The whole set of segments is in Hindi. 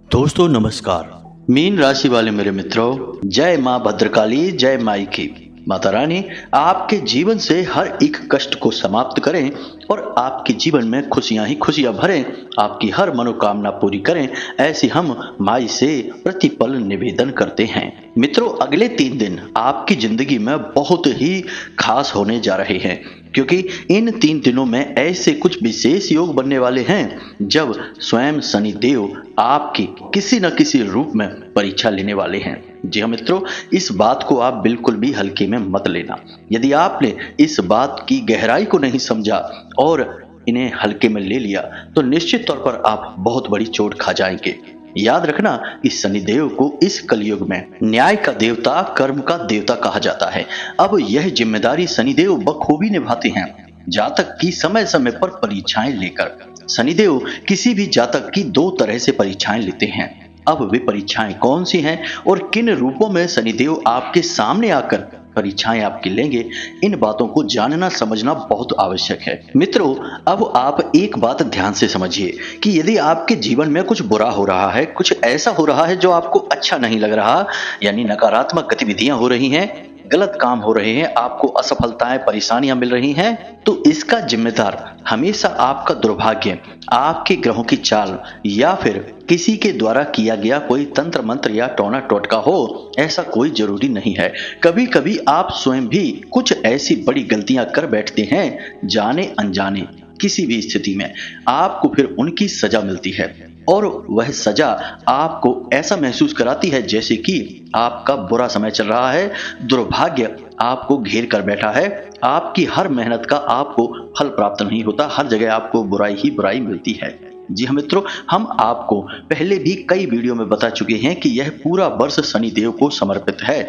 दोस्तों नमस्कार। मीन राशि वाले मेरे मित्रों, जय माँ भद्रकाली, जय माई की। माता रानी आपके जीवन से हर एक कष्ट को समाप्त करें और आपके जीवन में खुशियां ही खुशियां भरें, आपकी हर मनोकामना पूरी करें, ऐसी हम माई से प्रतिपल निवेदन करते हैं। मित्रों, अगले 3 दिन आपकी जिंदगी में बहुत ही खास होने जा रहे हैं, क्योंकि इन 3 दिनों में ऐसे कुछ विशेष योग बनने वाले हैं जब स्वयं शनिदेव आपकी किसी न किसी रूप में परीक्षा लेने वाले हैं। जी हाँ मित्रों, इस बात को आप बिल्कुल भी हल्के में मत लेना। यदि आपने इस बात की गहराई को नहीं समझा और इन्हें हल्के में ले लिया तो निश्चित तौर पर आप बहुत बड़ी चोट खा जाएंगे। याद रखना कि शनिदेव को इस कलयुग में न्याय का देवता, कर्म का देवता कहा जाता है। अब यह जिम्मेदारी शनिदेव बखूबी निभाते हैं जातक की समय समय पर परीक्षाएं लेकर। शनिदेव किसी भी जातक की 2 तरह से परीक्षाएं लेते हैं। अब वे परीक्षाएं कौन सी हैं और किन रूपों में शनिदेव आपके सामने आकर परीक्षाएं आपकी लेंगे, इन बातों को जानना समझना बहुत आवश्यक है। मित्रों, अब आप एक बात ध्यान से समझिए कि यदि आपके जीवन में कुछ बुरा हो रहा है, कुछ ऐसा हो रहा है जो आपको अच्छा नहीं लग रहा, यानी नकारात्मक गतिविधियां हो रही हैं, गलत काम हो रहे हैं, आपको असफलताएं, परेशानियां मिल रही हैं, तो इसका जिम्मेदार हमेशा आपका दुर्भाग्य, आपके ग्रहों की चाल या फिर किसी के द्वारा किया गया कोई तंत्र मंत्र या टोना टोटका हो, ऐसा कोई जरूरी नहीं है। कभी कभी आप स्वयं भी कुछ ऐसी बड़ी गलतियां कर बैठते हैं, जाने अनजाने किसी भी स्थिति में आपको फिर उनकी सजा मिलती है और वह सजा आपको ऐसा महसूस कराती है जैसे कि आपका बुरा समय चल रहा है, दुर्भाग्य आपको घेर कर बैठा है, आपकी हर मेहनत का आपको फल प्राप्त नहीं होता, हर जगह आपको बुराई ही बुराई मिलती है। जी हाँ मित्रों, हम आपको पहले भी कई वीडियो में बता चुके हैं कि यह पूरा वर्ष शनिदेव को समर्पित है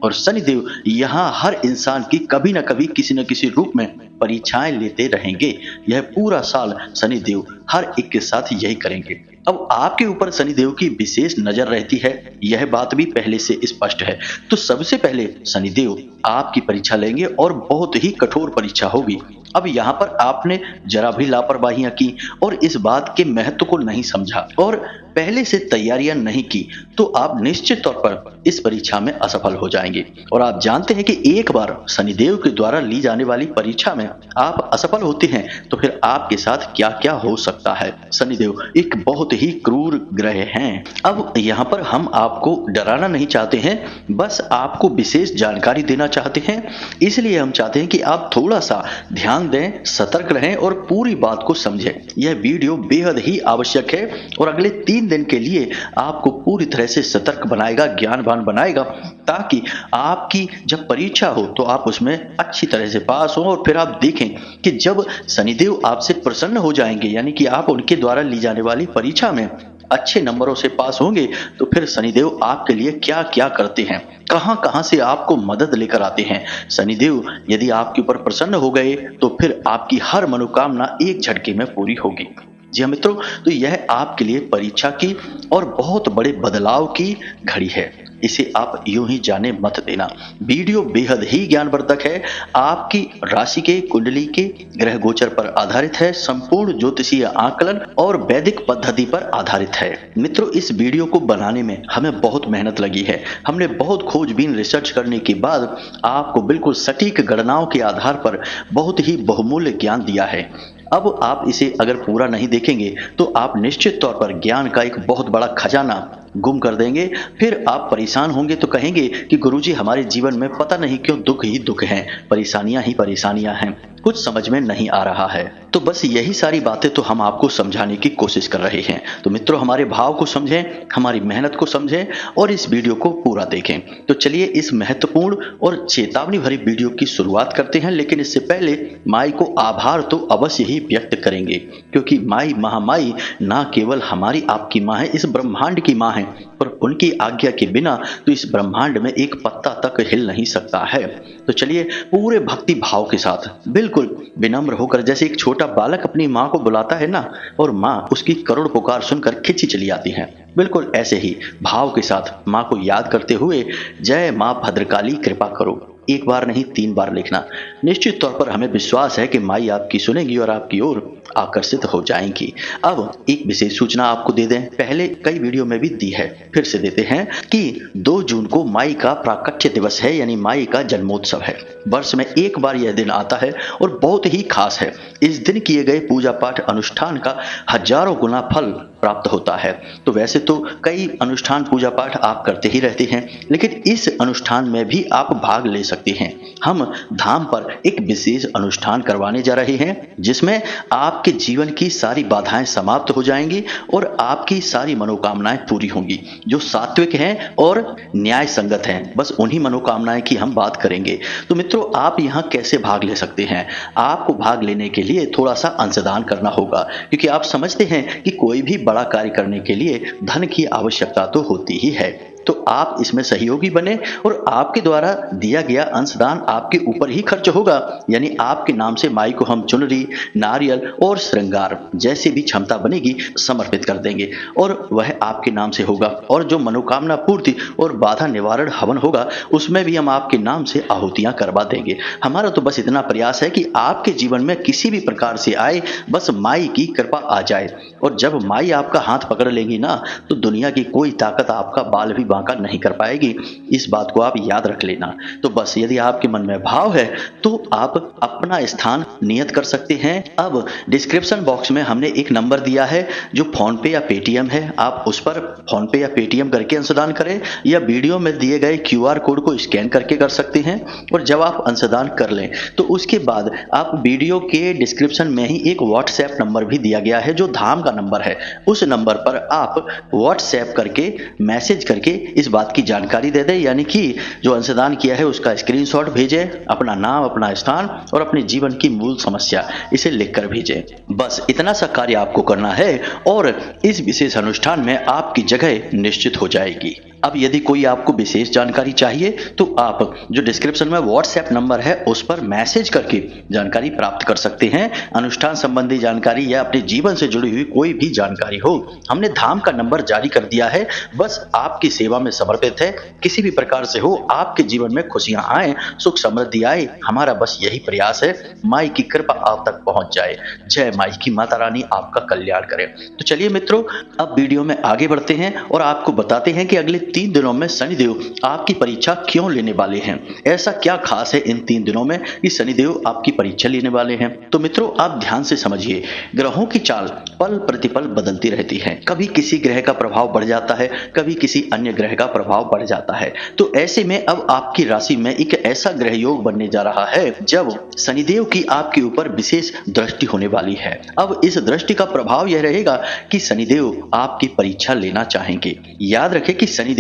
और शनिदेव यहाँ हर इंसान की कभी न कभी किसी न किसी रूप में परीक्षाएं लेते रहेंगे। यह पूरा साल शनिदेव हर एक के साथ यही करेंगे। अब आपके ऊपर शनिदेव की विशेष नजर रहती है, यह बात भी पहले से स्पष्ट है। तो सबसे पहले शनिदेव आपकी परीक्षा लेंगे और बहुत ही कठोर परीक्षा होगी। अब यहाँ पर आपने जरा भी लापरवाहियां की और इस बात के महत्व को नहीं समझा और पहले से तैयारियां नहीं की तो आप निश्चित तौर पर इस परीक्षा में असफल हो जाएंगे। और आप जानते हैं कि एक बार शनिदेव के द्वारा ली जाने वाली परीक्षा में आप असफल होते हैं तो फिर आपके साथ क्या क्या हो सकता है। शनिदेव एक बहुत ही क्रूर ग्रह हैं। अब यहाँ पर हम आपको डराना नहीं चाहते हैं, बस आपको विशेष जानकारी देना चाहते हैं। इसलिए हम चाहते हैं कि आप थोड़ा सा ध्यान दें, सतर्क रहें और पूरी बात को समझें। यह वीडियो बेहद ही आवश्यक है और अगले 3 दिन के लिए आपको पूरी तरह से सतर्क बनाएगा, ज्ञानवान बनाएगा, ताकि आपकी जब परीक्षा हो तो आप उसमें अच्छी तरह से पास हो और फिर आप देखें कि जब शनिदेव आपसे प्रसन्न हो जाएंगे, यानी कि आप उनके द्वारा ली जाने वाली परीक्षा में अच्छे नंबरों से पास होंगे, तो फिर शनिदेव आपके लिए क्या क्या करते हैं, कहां कहां से आपको मदद लेकर आते हैं। शनिदेव यदि आपके ऊपर प्रसन्न हो गए तो फिर आपकी हर मनोकामना एक झटके में पूरी होगी। जी हाँ मित्रों, तो यह आपके लिए परीक्षा की और बहुत बड़े बदलाव की घड़ी है, इसे आप यूं ही जाने मत देना। वीडियो बेहद ही ज्ञानवर्धक है, आपकी राशि के, कुंडली के, ग्रह गोचर पर आधारित है, संपूर्ण ज्योतिषीय आकलन और वैदिक पद्धति पर आधारित है। मित्रों, इस वीडियो को बनाने में हमें बहुत मेहनत लगी है। हमने बहुत खोजबीन रिसर्च करने के बाद आपको बिल्कुल सटीक गणनाओं के आधार पर बहुत ही बहुमूल्य ज्ञान दिया है। अब आप इसे अगर पूरा नहीं देखेंगे तो आप निश्चित तौर पर ज्ञान का एक बहुत बड़ा खजाना गुम कर देंगे। फिर आप परेशान होंगे तो कहेंगे कि गुरुजी, हमारे जीवन में पता नहीं क्यों दुख ही दुख हैं, परेशानियां ही परेशानियां हैं, कुछ समझ में नहीं आ रहा है। तो बस यही सारी बातें तो हम आपको समझाने की कोशिश कर रहे हैं। तो मित्रों, हमारे भाव को समझें, हमारी मेहनत को समझें और इस वीडियो को पूरा देखें। तो चलिए इस महत्वपूर्ण और चेतावनी भरी वीडियो की शुरुआत करते हैं। लेकिन इससे पहले माई को आभार तो अवश्य ही व्यक्त करेंगे, क्योंकि माई महामाई ना केवल हमारी आपकी माँ है, इस ब्रह्मांड की माँ है और उनकी आज्ञा के बिना तो इस ब्रह्मांड में एक पत्ता तक हिल नहीं सकता है। तो चलिए पूरे भक्ति भाव के साथ बिल्कुल विनम्र होकर, जैसे एक छोटा बालक अपनी माँ को बुलाता है ना और माँ उसकी करुण पुकार सुनकर खिंची चली आती है, बिल्कुल ऐसे ही भाव के साथ माँ को याद करते हुए जय माँ भद्रकाली कृपा करो एक बार नहीं 3 बार लिखना। निश्चित तौर पर हमें विश्वास है कि माई आपकी सुनेगी और आपकी ओर आकर्षित हो जाएंगी। अब एक विशेष सूचना आपको दे दें, पहले कई वीडियो में भी दी है, फिर से देते हैं कि 2 जून को माई का प्राकट्य दिवस है, यानी माई का जन्मोत्सव है। वर्ष में एक बार यह दिन आता है और बहुत ही खास है। इस दिन किए गए पूजा पाठ अनुष्ठान का हजारों गुना फल प्राप्त होता है। तो वैसे तो कई अनुष्ठान पूजा पाठ आप करते ही रहते हैं, लेकिन इस अनुष्ठान में भी आप भाग ले सकते हैं। हम धाम पर एक विशेष अनुष्ठान करवाने जा रहे हैं, जिसमें आपके जीवन की सारी बाधाएं समाप्त हो जाएंगी और आपकी सारी मनोकामनाएं पूरी होंगी, जो सात्विक हैं और न्याय संगत हैं। बस उन्हीं मनोकामनाएं की हम बात करेंगे। तो मित्रों, आप यहां कैसे भाग ले सकते हैं? आपको भाग लेने के लिए थोड़ा सा अंशदान करना होगा, क्योंकि आप समझते हैं कि कोई भी बड़ा कार्य करने के लिए धन की आवश्यकता तो होती ही है। तो आप इसमें सहयोगी बने और आपके द्वारा दिया गया अंशदान आपके ऊपर ही खर्च होगा, यानी आपके नाम से माई को हम चुनरी, नारियल और श्रृंगार जैसी भी क्षमता बनेगी समर्पित कर देंगे और वह आपके नाम से होगा। और जो मनोकामना पूर्ति और बाधा निवारण हवन होगा, उसमें भी हम आपके नाम से आहुतियां करवा देंगे। हमारा तो बस इतना प्रयास है कि आपके जीवन में किसी भी प्रकार से आए, बस माई की कृपा आ जाए। और जब माई आपका हाथ पकड़ लेंगी ना, तो दुनिया की कोई ताकत आपका बाल भी बांका नहीं कर पाएगी। इस बात को आप याद रख लेना। तो बस यदि आपके मन में भाव है तो आप अपना स्थान नियत कर सकते हैं। अब डिस्क्रिप्शन बॉक्स में हमने एक नंबर दिया है जो फोन पे या पेटीएम है। आप उस पर फोन पे या पेटीएम करके अंशदान करें, या वीडियो में दिए गए QR कोड को स्कैन करके कर सकते हैं। और जब आप अंशदान कर लें तो उसके बाद आप वीडियो के डिस्क्रिप्शन में ही एक व्हाट्सएप नंबर भी दिया गया है, जो धाम का नंबर है। उस नंबर पर आप व्हाट्सएप करके मैसेज करके इस बात की जानकारी दे दें, यानी कि जो अंशदान किया है उसका स्क्रीनशॉट भेजें, अपना नाम, अपना स्थान और अपने जीवन की मूल समस्या इसे लिखकर भेजें। बस इतना सा कार्य आपको करना है और इस विशेष अनुष्ठान में आपकी जगह निश्चित हो जाएगी। अब यदि कोई आपको विशेष जानकारी चाहिए तो आप जो डिस्क्रिप्शन में व्हाट्सएप नंबर है उस पर मैसेज करके जानकारी प्राप्त कर सकते हैं। अनुष्ठान संबंधी जानकारी या अपने जीवन से जुड़ी हुई कोई भी जानकारी हो, हमने धाम का नंबर जारी कर दिया है। बस आपकी सेवा में समर्पित है। किसी भी प्रकार से हो, आपके जीवन में खुशियां आए, सुख समृद्धि आए, हमारा बस यही प्रयास है। माई की कृपा आप तक पहुंच जाए। जय माई की, माता रानी आपका कल्याण करे। तो चलिए मित्रों, अब वीडियो में आगे बढ़ते हैं और आपको बताते हैं कि अगले 3 दिनों में शनिदेव आपकी परीक्षा क्यों लेने वाले हैं। ऐसा क्या खास है इन 3 दिनों में कि शनिदेव आपकी परीक्षा लेने वाले हैं? तो मित्रों, आप ध्यान से समझिए। ग्रहों की चाल पल प्रतिपल बदलती रहती है। कभी किसी ग्रह का प्रभाव बढ़ जाता है, कभी किसी अन्य ग्रह का प्रभाव बढ़ जाता है। तो ऐसे में अब आपकी राशि में एक ऐसा ग्रह योग बनने जा रहा है जब शनिदेव की आपके ऊपर विशेष दृष्टि होने वाली है। अब इस दृष्टि का प्रभाव यह रहेगा कि शनिदेव आपकी परीक्षा लेना चाहेंगे। याद रखें कि शनिदेव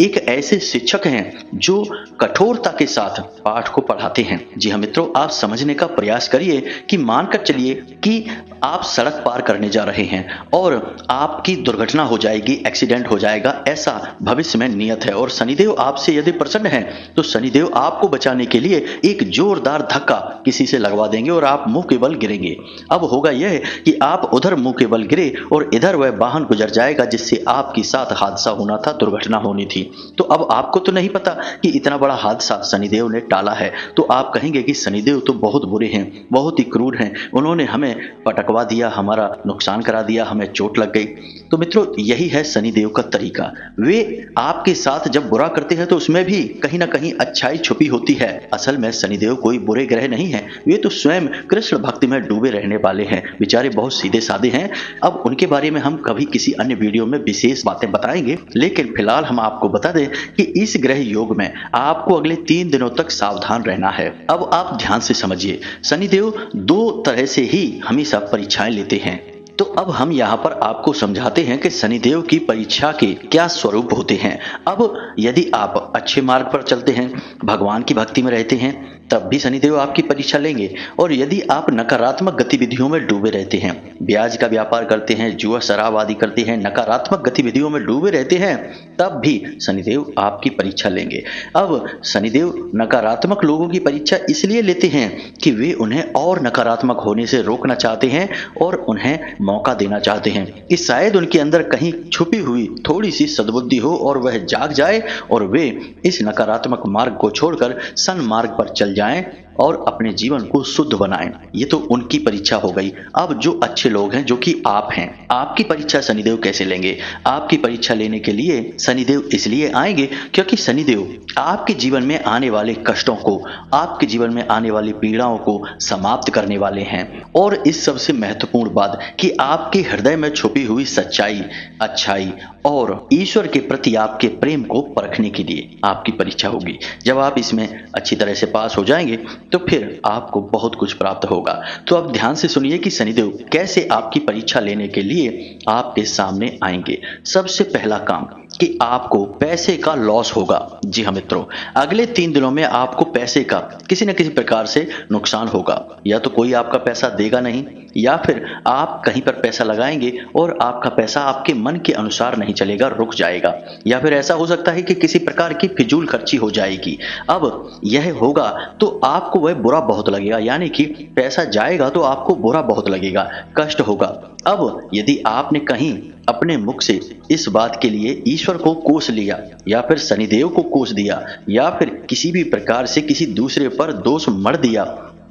एक ऐसे शिक्षक हैं जो कठोरता के साथ पाठ को पढ़ाते हैं। जी हाँ मित्रों, आप समझने का प्रयास करिए कि मानकर चलिए कि आप सड़क पार करने जा रहे हैं और आपकी दुर्घटना हो जाएगी, एक्सीडेंट हो जाएगा, ऐसा भविष्य में नियत है। और शनिदेव आपसे यदि प्रसन्न हैं तो शनिदेव आपको बचाने के लिए एक जोरदार धक्का किसी से लगवा देंगे और आप मुंह के बल गिरेंगे। अब होगा यह कि आप उधर मुंह के बल गिरे और इधर वह वाहन गुजर जाएगा जिससे आपके साथ हादसा होना था, दुर्घटना होनी थी। तो अब आपको तो नहीं पता कि इतना बड़ा हादसा शनिदेव ने टाला है। तो आप कहेंगे कि शनिदेव तो बहुत बुरे हैं, बहुत ही क्रूर हैं, उन्होंने हमें पटकवा दिया, हमारा नुकसान करा दिया, हमें चोट लग गई। तो मित्रों, यही है शनिदेव का तरीका। वे आपके साथ जब बुरा करते हैं तो उसमें भी कहीं ना कहीं अच्छाई छुपी होती है। असल में शनिदेव कोई बुरे ग्रह नहीं है, वे तो स्वयं कृष्ण भक्ति में डूबे रहने वाले हैं। बेचारे बहुत सीधे साधे हैं। अब उनके बारे में हम कभी किसी अन्य वीडियो में विशेष बातें बताएंगे, लेकिन फिलहाल हम आपको बता दें कि इस ग्रह योग में आपको अगले 3 दिनों तक सावधान रहना है। अब आप ध्यान से समझिए, शनिदेव 2 तरह से ही हमेशा परीक्षाएं लेते हैं। तो अब हम यहाँ पर आपको समझाते हैं कि शनिदेव की परीक्षा के क्या स्वरूप होते हैं। अब यदि आप अच्छे मार्ग पर चलते हैं, भगवान की भक्ति में रहते हैं, तब भी शनिदेव आपकी परीक्षा लेंगे। और यदि आप नकारात्मक गतिविधियों में डूबे रहते हैं, ब्याज का व्यापार करते हैं, जुआ शराब आदि करते हैं, नकारात्मक गतिविधियों में डूबे रहते हैं, तब भी शनिदेव आपकी परीक्षा लेंगे। अब शनिदेव नकारात्मक लोगों की परीक्षा इसलिए लेते हैं कि वे उन्हें और नकारात्मक होने से रोकना चाहते हैं और उन्हें मौका देना चाहते हैं कि शायद उनके अंदर कहीं छुपी हुई थोड़ी सी सद्बुद्धि हो और वह जाग जाए और वे इस नकारात्मक मार्ग को छोड़कर सन्मार्ग पर चल जाएं और अपने जीवन को शुद्ध बनाएं। ये तो उनकी परीक्षा हो गई। अब जो अच्छे लोग हैं, जो कि आप हैं, आपकी परीक्षा शनिदेव कैसे लेंगे? आपकी परीक्षा लेने के लिए शनिदेव इसलिए आएंगे क्योंकि शनिदेव आपके जीवन में आने वाले कष्टों को, आपके जीवन में आने वाली पीड़ाओं को समाप्त करने वाले हैं। और इस सबसे महत्वपूर्ण बात कि आपके हृदय में छुपी हुई सच्चाई, अच्छाई और ईश्वर के प्रति आपके प्रेम को परखने के लिए आपकी परीक्षा होगी। जब आप इसमें अच्छी तरह से पास हो जाएंगे तो फिर आपको बहुत कुछ प्राप्त होगा। तो अब ध्यान से सुनिए कि शनिदेव कैसे आपकी परीक्षा लेने के लिए आपके सामने आएंगे। सबसे पहला काम कि आपको पैसे का लॉस होगा। जी हाँ मित्रों, अगले 3 दिनों में आपको पैसे का किसी न किसी प्रकार से नुकसान होगा। या तो कोई आपका पैसा देगा नहीं, या फिर आप कहीं पर पैसा लगाएंगे और आपका पैसा आपके मन के अनुसार नहीं चलेगा, रुक जाएगा। या फिर ऐसा हो सकता है कि किसी प्रकार की फिजूल खर्ची हो जाएगी। अब यह होगा तो आपको वह बुरा बहुत लगेगा, यानी कि पैसा जाएगा तो आपको बुरा बहुत लगेगा, कष्ट होगा। अब यदि आपने कहीं अपने मुख से इस बात के लिए ईश्वर को कोस लिया, या फिर शनिदेव को कोस दिया, या फिर किसी भी प्रकार से किसी दूसरे पर दोष मढ़ दिया,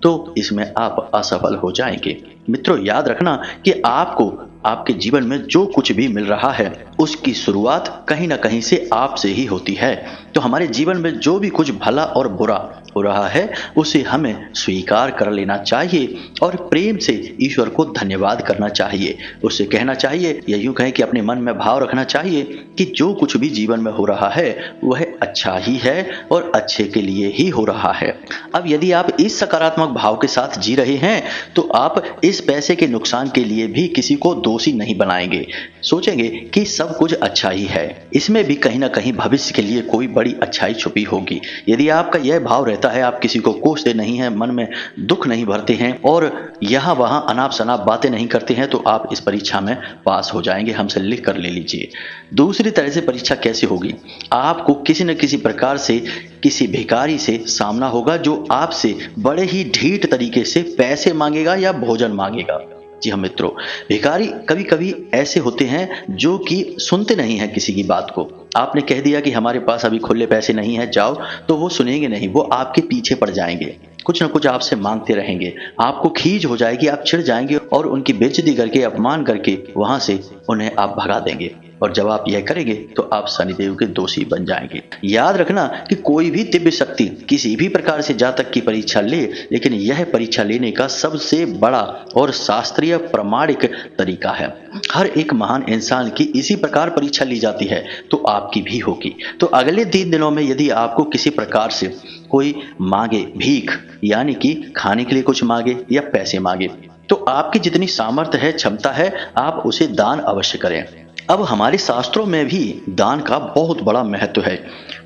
तो इसमें आप असफल हो जाएंगे। मित्रों, याद रखना कि आपको आपके जीवन में जो कुछ भी मिल रहा है उसकी शुरुआत कहीं ना कहीं से आपसे ही होती है। तो हमारे जीवन में जो भी कुछ भला और बुरा हो रहा है उसे हमें स्वीकार कर लेना चाहिए और प्रेम से ईश्वर को धन्यवाद करना चाहिए। उससे कहना चाहिए, या यूं कहें कि अपने मन में भाव रखना चाहिए कि जो कुछ भी जीवन में हो रहा है वह अच्छा ही है और अच्छे के लिए ही हो रहा है। अब यदि आप इस सकारात्मक भाव के साथ जी रहे हैं तो आप इस पैसे के नुकसान के लिए भी किसी को दोषी नहीं बनाएंगे। सोचेंगे कि सब कुछ अच्छा ही है, इसमें भी कहीं ना कहीं भविष्य के लिए कोई बड़ी अच्छाई छुपी होगी। यदि आपका यह भाव रहता है, आप किसी को कोसते नहीं हैं, मन में दुख नहीं भरते हैं और यहाँ वहाँ अनाप शनाप बातें नहीं करते हैं, तो आप इस परीक्षा में पास हो जाएंगे। हमसे लिख कर ले लीजिए। दूसरी तरह से परीक्षा कैसे होगी? आपको किसी न किसी प्रकार से किसी भिखारी से सामना होगा जो आपसे बड़े ही ढीठ तरीके से पैसे मांगेगा या भोजन मांगेगा। जी हाँ मित्रों, भिखारी कभी कभी ऐसे होते हैं जो कि सुनते नहीं हैं किसी की बात को। आपने कह दिया कि हमारे पास अभी खुले पैसे नहीं है, जाओ, तो वो सुनेंगे नहीं, वो आपके पीछे पड़ जाएंगे, कुछ न कुछ आपसे मांगते रहेंगे। आपको खीज हो जाएगी, आप चिढ़ जाएंगे और उनकी बेइज्जती करके, अपमान करके वहां से उन्हें आप भगा देंगे। और जब आप यह करेंगे तो आप शनिदेव के दोषी बन जाएंगे। याद रखना कि कोई भी दिव्य शक्ति किसी भी प्रकार से जातक की परीक्षा ले, लेकिन यह परीक्षा लेने का सबसे बड़ा और शास्त्रीय प्रमाणिक तरीका है। हर एक महान इंसान की इसी प्रकार परीक्षा ली जाती है, तो आपकी भी होगी। तो अगले 3 दिनों में यदि आपको किसी प्रकार से कोई मांगे भीख, यानी कि खाने के लिए कुछ मांगे या पैसे मांगे, तो आपकी जितनी सामर्थ्य है, क्षमता है, आप उसे दान अवश्य करें। अब हमारे शास्त्रों में भी दान का बहुत बड़ा महत्व है।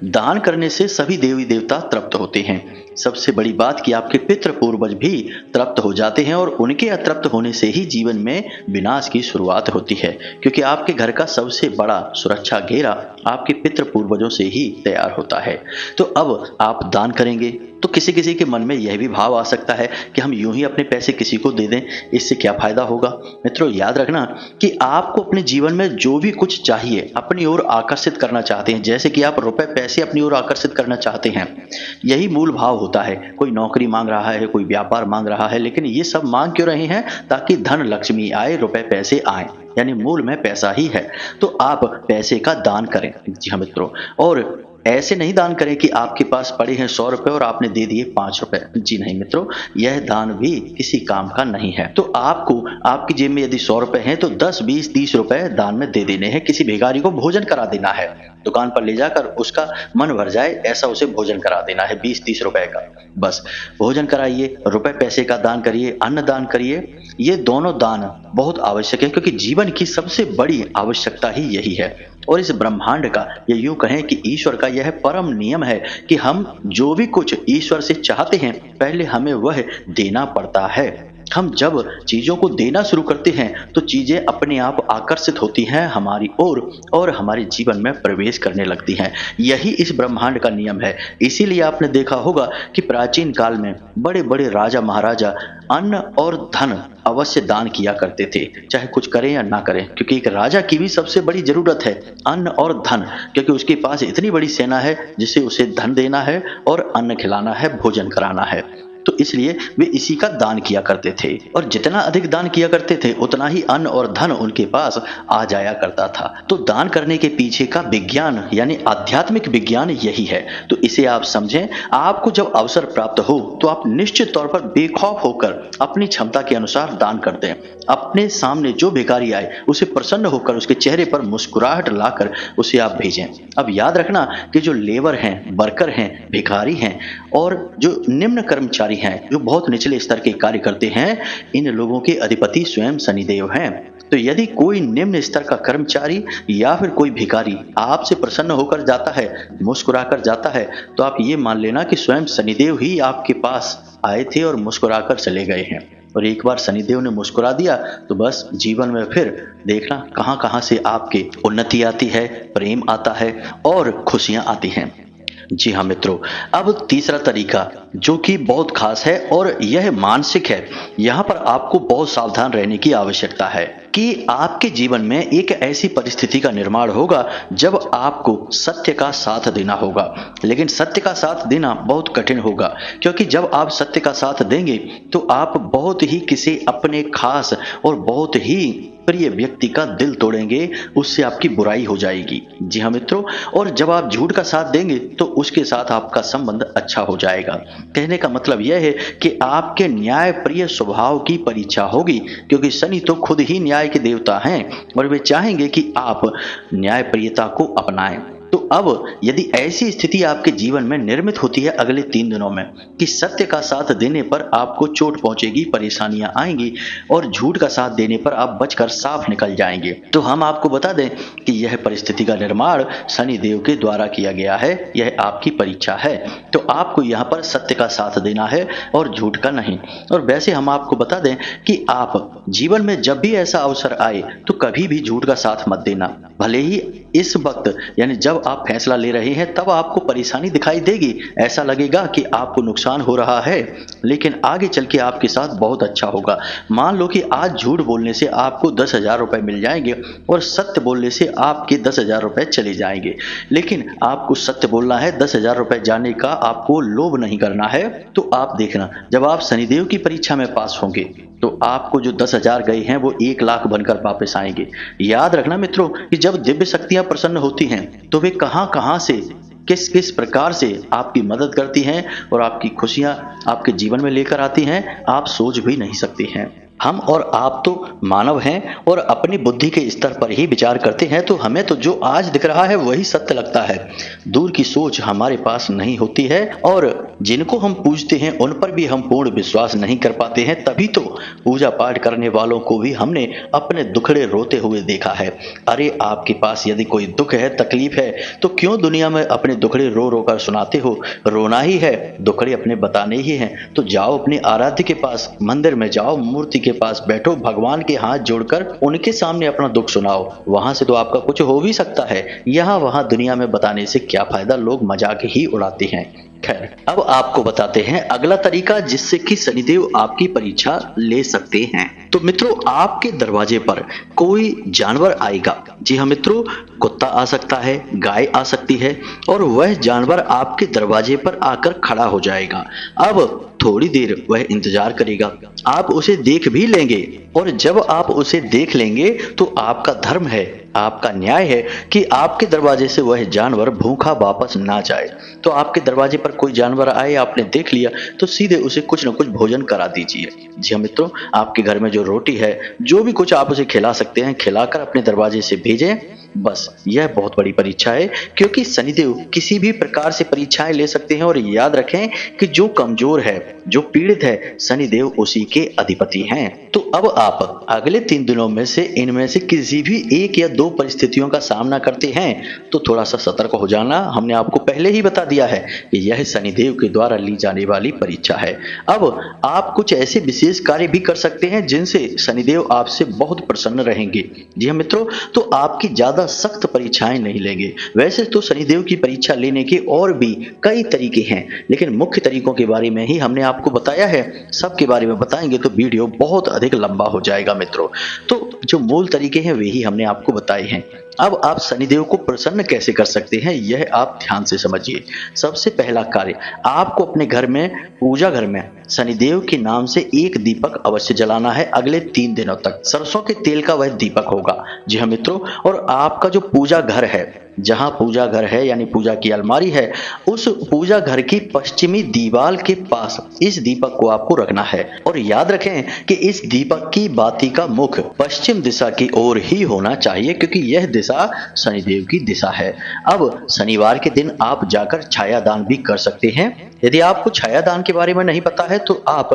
दान करने से सभी देवी देवता तृप्त होते हैं। सबसे बड़ी बात कि आपके पितृ पूर्वज भी तृप्त हो जाते हैं और उनके अतृप्त होने से ही जीवन में विनाश की शुरुआत होती है, क्योंकि आपके घर का सबसे बड़ा सुरक्षा घेरा आपके पितृ पूर्वजों से ही तैयार होता है। तो अब आप दान करेंगे तो किसी किसी के मन में यह भी भाव आ सकता है कि हम यूं ही अपने पैसे किसी को दे दें, इससे क्या फायदा होगा। मित्रों, याद रखना कि आपको अपने जीवन में जो भी कुछ चाहिए अपनी ओर आकर्षित करना चाहते हैं, जैसे कि आप रुपए पैसे अपनी ओर आकर्षित करना चाहते हैं, यही मूल भाव होता है। कोई नौकरी मांग रहा है, कोई व्यापार मांग रहा है, लेकिन ये सब मांग क्यों रहे हैं? ताकि धन लक्ष्मी आए, रुपए पैसे आए, यानी मूल में पैसा ही है। तो आप पैसे का दान करें। जी हाँ मित्रों, और ऐसे नहीं दान करें कि आपके पास पड़े हैं 100 रुपए और आपने दे दिए 5 रुपए। जी नहीं मित्रों, यह दान भी किसी काम का नहीं है। तो आपको आपकी जेब में यदि 100 रुपए हैं तो 10, 20, 30 रुपए दान में दे देने हैं। किसी भिखारी को भोजन करा देना है, दुकान पर ले जाकर उसका मन भर जाए ऐसा उसे भोजन करा देना है 20-30 रुपए का। बस भोजन कराइए, रुपए पैसे का दान करिए, अन्न दान करिए। ये दोनों दान बहुत आवश्यक है, क्योंकि जीवन की सबसे बड़ी आवश्यकता ही यही है। और इस ब्रह्मांड का, या यूं कहें कि ईश्वर का यह परम नियम है कि हम जो भी कुछ ईश्वर से चाहते हैं पहले हमें वह देना पड़ता है। हम जब चीजों को देना शुरू करते हैं तो चीजें अपने आप आकर्षित होती हैं हमारी ओर और हमारे जीवन में प्रवेश करने लगती हैं। यही इस ब्रह्मांड का नियम है। इसीलिए आपने देखा होगा कि प्राचीन काल में बड़े बड़े राजा महाराजा अन्न और धन अवश्य दान किया करते थे, चाहे कुछ करें या ना करें, क्योंकि एक राजा की भी सबसे बड़ी जरूरत है अन्न और धन, क्योंकि उसके पास इतनी बड़ी सेना है जिसे उसे धन देना है और अन्न खिलाना है, भोजन कराना है। तो इसलिए वे इसी का दान किया करते थे और जितना अधिक दान किया करते थे उतना ही अन्न और धन उनके पास आ जाया करता था। तो दान करने के पीछे का विज्ञान यानी आध्यात्मिक विज्ञान यही है। तो इसे आप समझें। आपको जब अवसर प्राप्त हो तो आप निश्चित तौर पर बेखौफ होकर अपनी क्षमता के अनुसार दान कर दें। अपने सामने जो भिखारी आए उसे प्रसन्न होकर उसके चेहरे पर मुस्कुराहट लाकर उसे आप भेजें। अब याद रखना कि जो लेबर हैं, वर्कर हैं, भिखारी हैं और जो निम्न कर्मचारी हैं, जो बहुत निचले स्तर के कार्य करते हैं, इन लोगों के अधिपति स्वयं शनिदेव हैं। तो यदि कोई निम्न स्तर का कर्मचारी या फिर कोई भिखारी आपसे प्रसन्न होकर जाता है, मुस्कुराकर जाता है, तो आप ये मान लेना कि स्वयं शनिदेव ही आपके पास आए थे और मुस्कुराकर चले गए हैं। और एक बार शनिदेव ने मुस्कुरा दिया तो बस जीवन में फिर देखना कहां कहां से आपके उन्नति आती है, प्रेम आता है और खुशियां आती हैं। जी हाँ मित्रों, अब तीसरा तरीका जो कि बहुत खास है और यह मानसिक है। यहाँ पर आपको बहुत सावधान रहने की आवश्यकता है कि आपके जीवन में एक ऐसी परिस्थिति का निर्माण होगा जब आपको सत्य का साथ देना होगा। लेकिन सत्य का साथ देना बहुत कठिन होगा, क्योंकि जब आप सत्य का साथ देंगे तो आप बहुत ही किसी अपने खास और बहुत ही प्रिय व्यक्ति का दिल तोड़ेंगे, उससे आपकी बुराई हो जाएगी। जी हाँ मित्रों, और जब आप झूठ का साथ देंगे तो उसके साथ आपका संबंध अच्छा हो जाएगा। कहने का मतलब यह है कि आपके न्याय प्रिय स्वभाव की परीक्षा होगी, क्योंकि शनि तो खुद ही न्याय के देवता हैं और वे चाहेंगे कि आप न्याय प्रियता को अपनाएं। तो अब यदि ऐसी स्थिति आपके जीवन में निर्मित होती है अगले 3 दिनों में कि सत्य का साथ देने पर आपको चोट पहुंचेगी, परेशानियां आएंगी और झूठ का साथ देने पर आप बचकर साफ निकल जाएंगे, तो हम आपको बता दें कि यह परिस्थिति का निर्माण शनि देव के द्वारा किया गया है। यह आपकी परीक्षा है। तो आपको यहाँ पर सत्य का साथ देना है और झूठ का नहीं। और वैसे हम आपको बता दें कि आप जीवन में जब भी ऐसा अवसर आए तो कभी भी झूठ का साथ मत देना। भले ही इस वक्त यानी जब आप फैसला ले रहे हैं तब आपको परेशानी दिखाई देगी, ऐसा लगेगा कि आपको नुकसान हो रहा है, लेकिन आगे चल के आपके साथ बहुत अच्छा होगा। मान लो कि आज झूठ बोलने से आपको 10,000 रुपए मिल जाएंगे और सत्य बोलने से आपके 10,000 रुपए चले जाएंगे। लेकिन आपको सत्य बोलना है, 10,000 रुपए जाने का आपको लोभ नहीं करना है। तो आप देखना, जब आप शनिदेव की परीक्षा में पास होंगे तो आपको जो 10,000 गए हैं वो 1,00,000 बनकर वापस आएंगे। याद रखना मित्रों कि जब दिव्य शक्तियां प्रसन्न होती हैं तो वे कहां कहां से किस किस प्रकार से आपकी मदद करती हैं और आपकी खुशियां आपके जीवन में लेकर आती हैं, आप सोच भी नहीं सकते हैं। हम और आप तो मानव हैं और अपनी बुद्धि के स्तर पर ही विचार करते हैं, तो हमें तो जो आज दिख रहा है वही सत्य लगता है। दूर की सोच हमारे पास नहीं होती है और जिनको हम पूजते हैं उन पर भी हम पूर्ण विश्वास नहीं कर पाते हैं। तभी तो पूजा पाठ करने वालों को भी हमने अपने दुखड़े रोते हुए देखा है। अरे आपके पास यदि कोई दुख है, तकलीफ है, तो क्यों दुनिया में अपने दुखड़े रो रो कर सुनाते हो? रोना ही है, दुखड़े अपने बताने ही हैं। तो जाओ अपने आराध्य के पास, मंदिर में जाओ, मूर्ति के पास बैठो, भगवान के हाथ जोड़कर उनके सामने अपना दुख सुनाओ। वहां से तो आपका कुछ हो भी सकता है। यहाँ वहां दुनिया में बताने से क्या फायदा, लोग मजाक ही उड़ाते हैं। खैर, अब आपको बताते हैं अगला तरीका जिससे कि शनिदेव आपकी परीक्षा ले सकते हैं। तो मित्रों, आपके दरवाजे पर कोई जानवर आएगा। जी हाँ मित्रों, कुत्ता आ सकता है, गाय आ सकती है और वह जानवर आपके दरवाजे पर आकर खड़ा हो जाएगा। अब थोड़ी देर वह इंतजार करेगा, आप उसे देख भी लेंगे और जब आप उसे देख लेंगे तो आपका धर्म है, आपका न्याय है कि आपके दरवाजे से वह जानवर भूखा वापस ना जाए। तो आपके दरवाजे पर कोई जानवर आए, आपने देख लिया, तो सीधे उसे कुछ न कुछ भोजन करा दीजिए। जी हाँ मित्रों, आपके घर में जो रोटी है, जो भी कुछ आप उसे खिला सकते हैं, खिलाकर अपने दरवाजे से भेजें। बस यह बहुत बड़ी परीक्षा है, क्योंकि शनिदेव किसी भी प्रकार से परीक्षाएं ले सकते हैं। और याद रखें कि जो कमजोर है, जो पीड़ित है, शनिदेव उसी के अधिपति हैं। तो अब आप अगले 3 दिनों में से इनमें से किसी भी 1 या 2 परिस्थितियों का सामना करते हैं तो थोड़ा सा सतर्क हो जाना। हमने आपको पहले ही बता दिया है कि यह शनिदेव के द्वारा ली जाने वाली परीक्षा है। अब आप कुछ ऐसे विशेष कार्य भी कर सकते हैं जिनसे शनिदेव आपसे बहुत प्रसन्न रहेंगे। जी हाँ मित्रों, तो आपकी ज्यादा सख्त परीक्षाएं नहीं लेंगे। वैसे तो शनिदेव की परीक्षा लेने के और भी कई तरीके हैं, लेकिन मुख्य तरीकों के बारे में ही हमने आपको बताया है। सबके बारे में बताएंगे तो वीडियो बहुत अधिक लंबा हो जाएगा मित्रों। तो जो मूल तरीके हैं वे ही हमने आपको बताए हैं। अब आप शनिदेव को प्रसन्न कैसे कर सकते हैं, यह आप ध्यान से समझिए। सबसे पहला कार्य, आपको अपने घर में, पूजा घर में शनिदेव के नाम से एक दीपक अवश्य जलाना है। अगले 3 दिनों तक सरसों के तेल का वह दीपक होगा। जी हाँ मित्रों, और आपका जो पूजा घर है, जहां पूजा घर है यानी पूजा की अलमारी है, उस पूजा घर की पश्चिमी दीवार के पास इस दीपक को आपको रखना है। और याद रखें कि इस दीपक की बाती का मुख पश्चिम दिशा की ओर ही होना चाहिए, क्योंकि यह दिशा शनिदेव की दिशा है। अब शनिवार के दिन आप जाकर छायादान भी कर सकते हैं। यदि आपको छायादान के बारे में नहीं पता है तो आप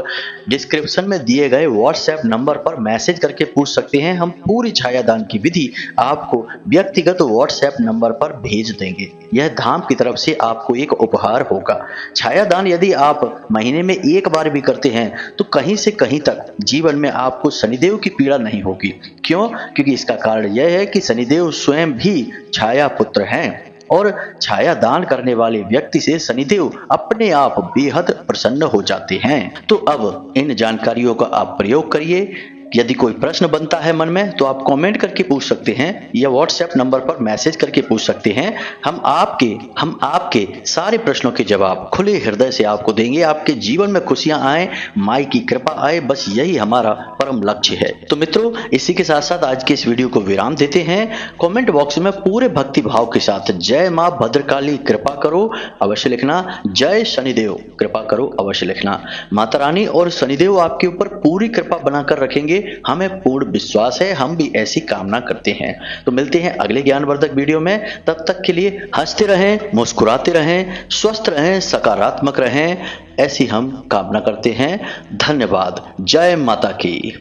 डिस्क्रिप्शन में दिए गए व्हाट्सएप नंबर पर मैसेज करके पूछ सकते हैं। हम पूरी छायादान की विधि आपको व्यक्तिगत व्हाट्सएप नंबर पर भेज देंगे। यह धाम की तरफ से आपको एक उपहार होगा। छायादान यदि आप महीने में एक बार भी करते हैं तो कहीं से कहीं तक जीवन में आपको शनिदेव की पीड़ा नहीं होगी। क्यों? क्योंकि इसका कारण यह है कि शनिदेव स्वयं भी छाया पुत्र हैं और छाया दान करने वाले व्यक्ति से शनिदेव अपने आप बेहद प्रसन्न हो जाते हैं। तो अब इन जानकारियों का आप प्रयोग करिए। यदि कोई प्रश्न बनता है मन में तो आप कमेंट करके पूछ सकते हैं या व्हाट्सएप नंबर पर मैसेज करके पूछ सकते हैं। हम आपके सारे प्रश्नों के जवाब खुले हृदय से आपको देंगे। आपके जीवन में खुशियां आए, माई की कृपा आए, बस यही हमारा परम लक्ष्य है। तो मित्रों, इसी के साथ साथ आज के इस वीडियो को विराम देते हैं। कमेंट बॉक्स में पूरे भक्ति भाव के साथ जय मां भद्रकाली कृपा करो अवश्य लिखना, जय शनिदेव कृपा करो अवश्य लिखना। माता रानी और शनिदेव आपके ऊपर पूरी कृपा बनाकर रखेंगे, हमें पूर्ण विश्वास है। हम भी ऐसी कामना करते हैं। तो मिलते हैं अगले ज्ञानवर्धक वीडियो में। तब तक के लिए हंसते रहें, मुस्कुराते रहें, स्वस्थ रहें, सकारात्मक रहें, ऐसी हम कामना करते हैं। धन्यवाद। जय माता की।